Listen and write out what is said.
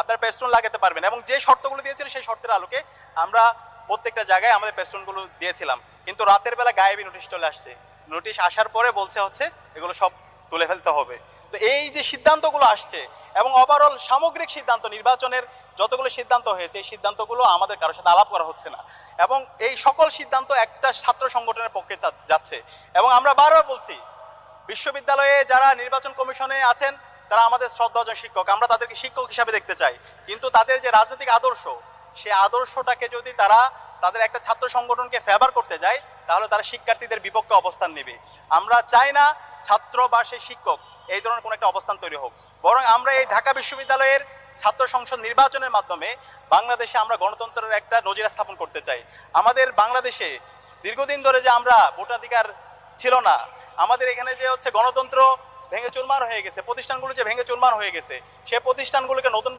আপনারা পেস্টন লাগাতে পারবেন। এবং যে শর্তগুলো দিয়েছিলেন সেই শর্তের আলোকে আমরা প্রত্যেকটা জায়গায় আমাদের পেস্টনগুলো দিয়েছিলাম, কিন্তু রাতের বেলা গায়েবী নোটিশ চলে আসছে। নোটিশ আসার পরে বলছে হচ্ছে এগুলো সব তুলে ফেলতে হবে। তো এই যে সিদ্ধান্তগুলো আসছে এবং ওভারঅল সামগ্রিক সিদ্ধান্ত, নির্বাচনের যতগুলো সিদ্ধান্ত হয়েছে এই সিদ্ধান্তগুলো আমাদের কারোর সাথে আলাপ করা হচ্ছে না, এবং এই সকল সিদ্ধান্ত একটা ছাত্র সংগঠনের পক্ষে যাচ্ছে। এবং আমরা বারবার বলছি, বিশ্ববিদ্যালয়ে যারা নির্বাচন কমিশনে আছেন তারা আমাদের শ্রদ্ধাভাজন শিক্ষক, আমরা তাদেরকে শিক্ষক হিসাবে দেখতে চাই, কিন্তু তাদের যে রাজনৈতিক আদর্শ, সেই আদর্শটাকে যদি তারা তাদের একটা ছাত্র সংগঠনকে ফেভার করতে যায় তাহলে তারা শিক্ষার্থীদের বিপক্ষে অবস্থান নেবে। আমরা চাই না ছাত্র বা সেই শিক্ষক এই ধরনের কোনো একটা অবস্থান তৈরি হোক, বরং আমরা এই ঢাকা বিশ্ববিদ্যালয়ের ছাত্র সংসদ নির্বাচনের মাধ্যমে বাংলাদেশে আমরা গণতন্ত্রের একটা নজির স্থাপন করতে চাই। আমাদের বাংলাদেশে দীর্ঘদিন ধরে যে আমরা ভোটাধিকার ছিল না, আমাদের এখানে যে হচ্ছে গণতন্ত্র ভেঙে চুরমার হয়ে গেছে, প্রতিষ্ঠানগুলো যে ভেঙে চুরমার হয়ে গেছে, সে প্রতিষ্ঠানগুলোকে নতুন